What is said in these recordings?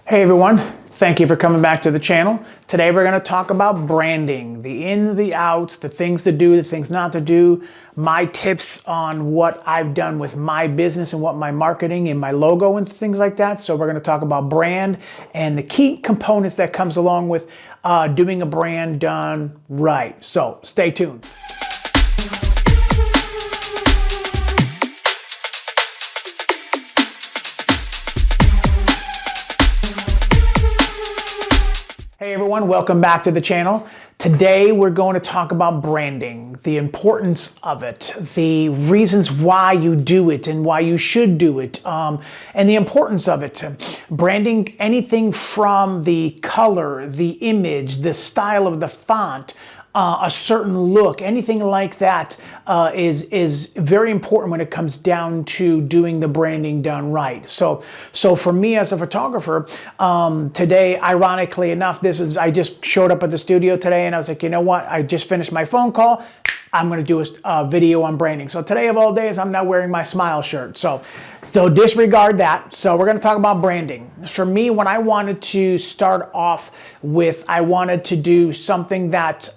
Hey everyone, thank you for coming back to the channel. Today we're going to talk about branding, the ins, the outs, the things to do, the things not to do, my tips on what I've done with my business and what my marketing and my logo and things like that. So we're going to talk about brand and the key components that comes along with doing a brand done right. So stay tuned. Hey everyone, welcome back to the channel. Today we're going to talk about branding, the importance of it, the reasons why you do it and why you should do it, and the importance of it. Branding, anything from the color, the image, the style of the font, a certain look, anything like that is very important when it comes down to doing the branding done right. So for me as a photographer, today, ironically enough, I just showed up at the studio today and I was like, you know what? I just finished my phone call. I'm going to do a video on branding. So today of all days, I'm not wearing my smile shirt. So disregard that. So we're going to talk about branding. For me, when I wanted to start off with, I wanted to do something that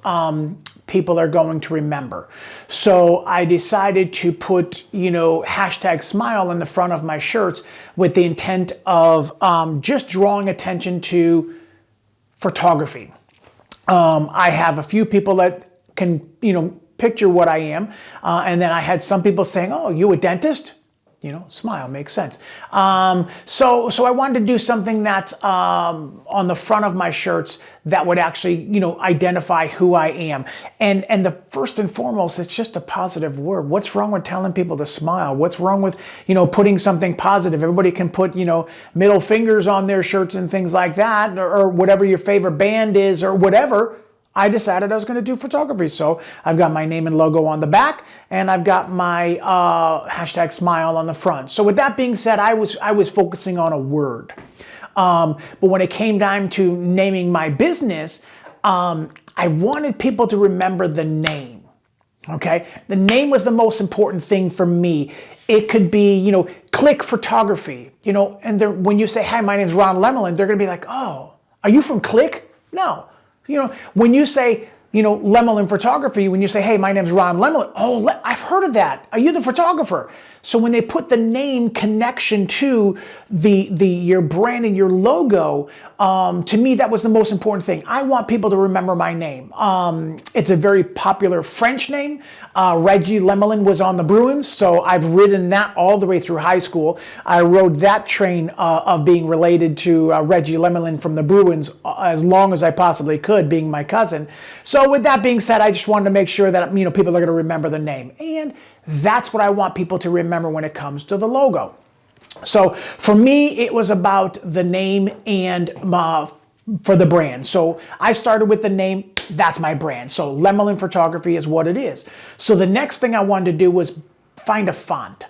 people are going to remember. So I decided to put, hashtag smile in the front of my shirts with the intent of just drawing attention to photography. I have a few people that can, picture what I am. And then I had some people saying, oh, you a dentist? Smile makes sense. So I wanted to do something that's on the front of my shirts that would actually, identify who I am. And the first and foremost, it's just a positive word. What's wrong with telling people to smile? What's wrong with, putting something positive? Everybody can put, middle fingers on their shirts and things like that, or whatever your favorite band is or whatever. I decided I was going to do photography. So I've got my name and logo on the back, and I've got my hashtag smile on the front. So with that being said, I was focusing on a word. But when it came time to naming my business, I wanted people to remember the name. Okay? The name was the most important thing for me. It could be, Click Photography, and when you say, hi, my name's Ron Lemelin, they're going to be like, oh, are you from Click? No. When you say, Lemelin Photography, when you say, hey, my name's Ron Lemelin, oh, I've heard of that. Are you the photographer? So when they put the name connection to your brand and your logo, to me, that was the most important thing. I want people to remember my name. It's a very popular French name. Reggie Lemelin was on the Bruins, so I've ridden that all the way through high school. I rode that train of being related to Reggie Lemelin from the Bruins as long as I possibly could, being my cousin. So with that being said, I just wanted to make sure that people are going to remember the name. And that's what I want people to remember when it comes to the logo. So for me, it was about the name and for the brand. So I started with the name, that's my brand. So Lemelin Photography is what it is. So the next thing I wanted to do was find a font.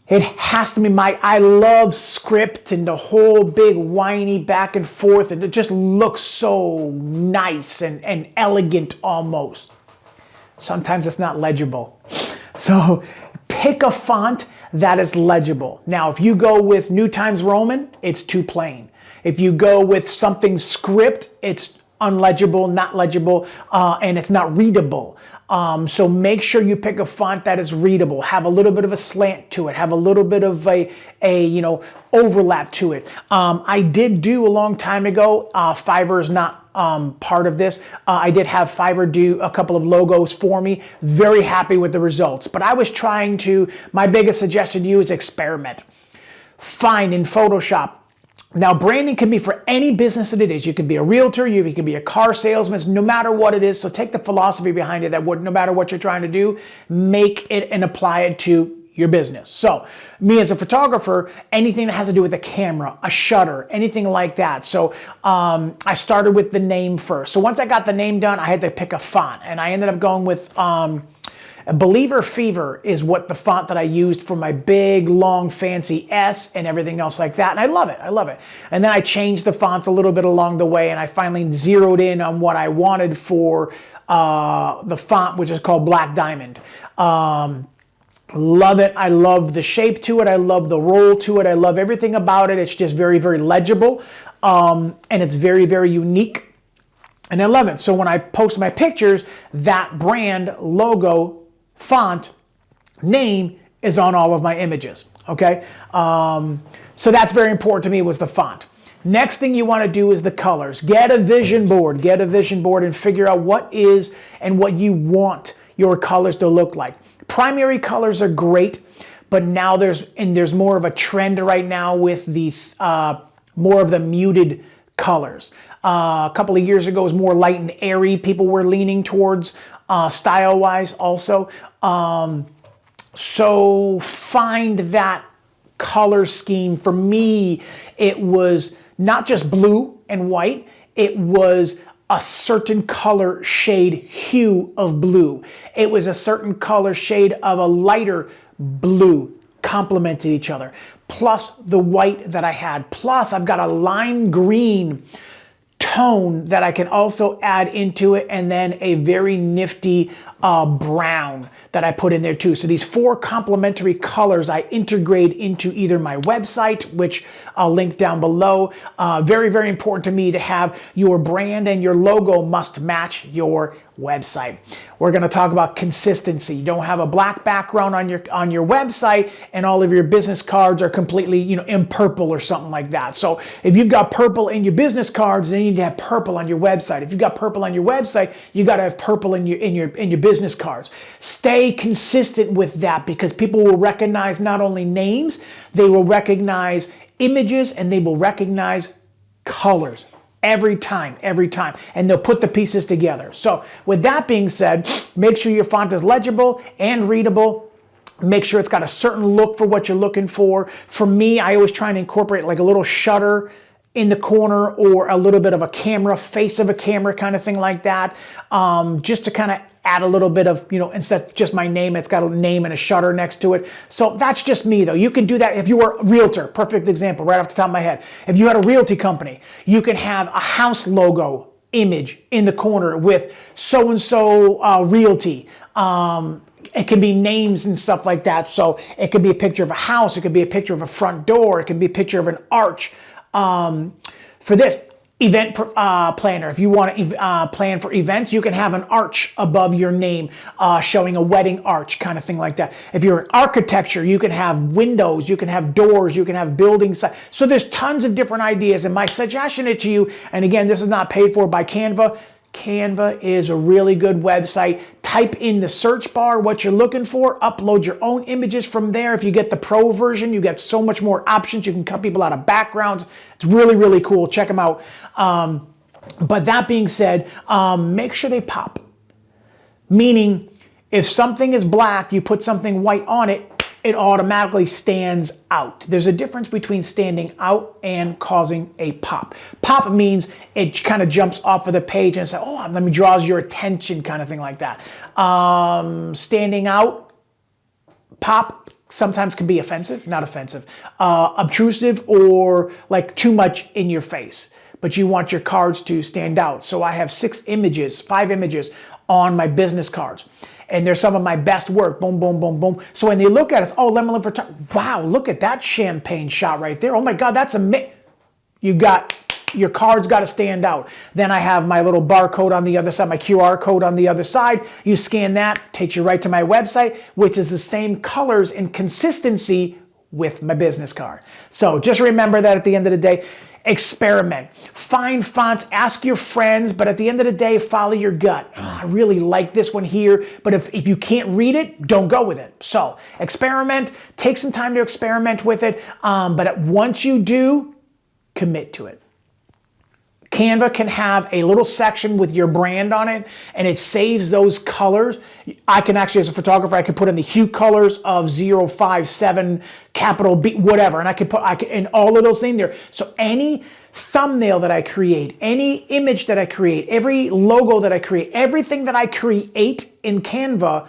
It has to be I love script and the whole big whiny back and forth, and it just looks so nice and elegant almost. Sometimes it's not legible. So pick a font that is legible. Now, if you go with New Times Roman, it's too plain. If you go with something script, it's unlegible, not legible, and it's not readable. So make sure you pick a font that is readable, have a little bit of a slant to it, have a little bit of a overlap to it. I did do a long time ago, Fiverr is not part of this. I did have Fiverr do a couple of logos for me. Very happy with the results. But I was my biggest suggestion to you is experiment. Find in Photoshop. Now, branding can be for any business that it is. You can be a realtor, you can be a car salesman, no matter what it is. So take the philosophy behind it that no matter what you're trying to do, make it and apply it to your business. So me as a photographer, anything that has to do with a camera, a shutter, anything like that. So I started with the name first. So once I got the name done, I had to pick a font, and I ended up going with Believer Fever is what the font that I used for my big, long, fancy S and everything else like that. And I love it. And then I changed the fonts a little bit along the way, and I finally zeroed in on what I wanted for the font, which is called Black Diamond. Love it. I love the shape to it. I love the roll to it. I love everything about it. It's just very, very legible. And it's very, very unique. And I love it. So when I post my pictures, that brand, logo, font, name is on all of my images. Okay. So that's very important to me, was the font. Next thing you want to do is the colors. Get a vision board. Get a vision board and figure out what is and what you want your colors to look like. Primary colors are great, but now there's more of a trend right now with the more of the muted colors. A couple of years ago, it was more light and airy. People were leaning towards style-wise also. So find that color scheme. For me, it was not just blue and white. It was a certain color shade hue of blue. It was a certain color shade of a lighter blue, complemented each other. Plus the white that I had. Plus I've got a lime green tone that I can also add into it, and then a very nifty brown that I put in there too. So these 4 complementary colors I integrate into either my website, which I'll link down below. Very, very important to me to have your brand and your logo must match your website. We're going to talk about consistency. You don't have a black background on your website and all of your business cards are completely, in purple or something like that. So if you've got purple in your business cards, then you need to have purple on your website. If you've got purple on your website, you got to have purple in your business cards. Stay consistent with that, because people will recognize not only names, they will recognize images, and they will recognize colors. Every time, and they'll put the pieces together. So with that being said, make sure your font is legible and readable. Make sure it's got a certain look for what you're looking for. For me, I always try and incorporate like a little shutter in the corner, or a little bit of a camera, face of a camera kind of thing like that, just to kind of add a little bit of, instead of just my name, it's got a name and a shutter next to it. So that's just me though. You can do that if you were a realtor. Perfect example right off the top of my head. If you had a realty company, you can have a house logo image in the corner with so-and-so realty. It can be names and stuff like that. So it could be a picture of a house. It could be a picture of a front door. It could be a picture of an arch. For this event planner, if you want to plan for events, you can have an arch above your name, showing a wedding arch kind of thing like that. If you're in architecture, you can have windows, you can have doors, you can have buildings. So there's tons of different ideas, and my suggestion to you, and again, this is not paid for by Canva. Canva is a really good website. Type in the search bar what you're looking for, upload your own images from there. If you get the pro version, you get so much more options. You can cut people out of backgrounds. It's really, really cool. Check them out. But that being said, make sure they pop. Meaning, if something is black, you put something white on it, it automatically stands out. There's a difference between standing out and causing a pop. Pop means it kind of jumps off of the page and says, oh, let me draws your attention, kind of thing like that. Standing out, pop, sometimes can be offensive, not offensive, obtrusive, or like too much in your face. But you want your cards to stand out. So I have 5 images on my business cards. And they're some of my best work. Boom, boom, boom, boom. So when they look at us, oh, let me look for time. Wow, look at that champagne shot right there. Oh my God, that's amazing. Your card's got to stand out. Then I have my little barcode on the other side, my QR code on the other side. You scan that, takes you right to my website, which is the same colors and consistency with my business card. So just remember that at the end of the day, experiment. Find fonts, ask your friends, but at the end of the day, follow your gut. Oh, I really like this one here, but if you can't read it, don't go with it. So experiment, take some time to experiment with it, but once you do, commit to it. Canva can have a little section with your brand on it, and it saves those colors. I can actually, as a photographer, I can put in the hue colors of 057, capital B, whatever, and I can put in all of those things there. So any thumbnail that I create, any image that I create, every logo that I create, everything that I create in Canva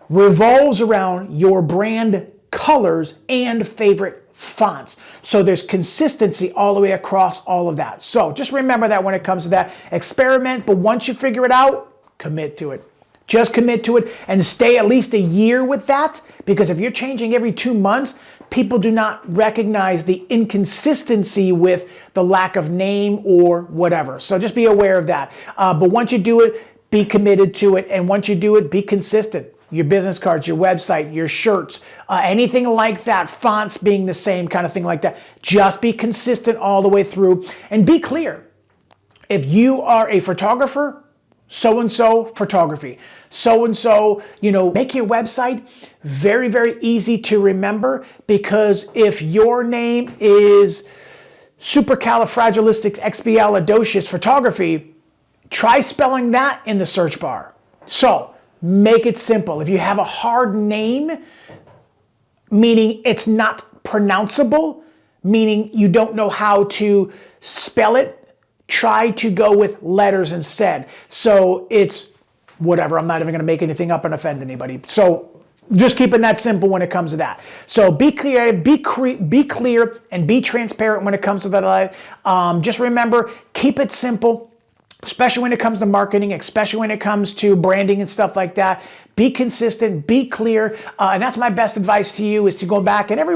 revolves around your brand colors and favorite fonts. So there's consistency all the way across all of that. So just remember that when it comes to that. Experiment, but once you figure it out, commit to it. Just commit to it and stay at least a year with that, because if you're changing every 2 months, people do not recognize the inconsistency with the lack of name or whatever. So just be aware of that. But once you do it, be committed to it. And once you do it, be consistent. Your business cards, your website, your shirts, anything like that, fonts being the same kind of thing like that. Just be consistent all the way through and be clear. If you are a photographer, so-and-so photography, so-and-so, make your website very, very easy to remember, because if your name is supercalifragilisticexpialidocious photography, try spelling that in the search bar. So make it simple. If you have a hard name, meaning it's not pronounceable, meaning you don't know how to spell it, try to go with letters instead. So it's whatever. I'm not even going to make anything up and offend anybody. So just keeping that simple when it comes to that. So be clear, be clear, and be transparent when it comes to that. Just remember, keep it simple, especially when it comes to marketing, especially when it comes to branding and stuff like that. Be consistent, be clear, and that's my best advice to you, is to go back, and every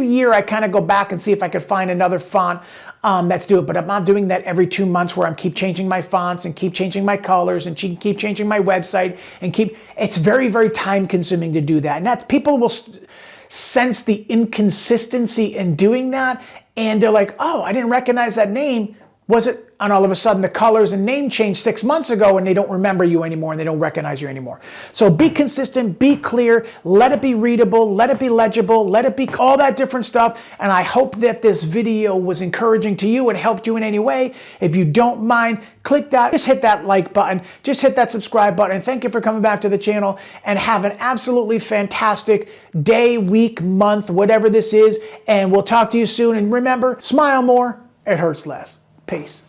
year I kind of go back and see if I could find another font that's do it. But I'm not doing that every 2 months where I'm keep changing my fonts and keep changing my colors and keep changing my website and it's very, very time consuming to do that. And that people will sense the inconsistency in doing that, and they're like, oh, I didn't recognize that name. Was it? And all of a sudden the colors and name changed 6 months ago, and they don't remember you anymore and they don't recognize you anymore. So be consistent, be clear, let it be readable, let it be legible, let it be all that different stuff. And I hope that this video was encouraging to you and helped you in any way. If you don't mind, click that, just hit that like button, just hit that subscribe button. And thank you for coming back to the channel, and have an absolutely fantastic day, week, month, whatever this is. And we'll talk to you soon. And remember, smile more, it hurts less. Peace.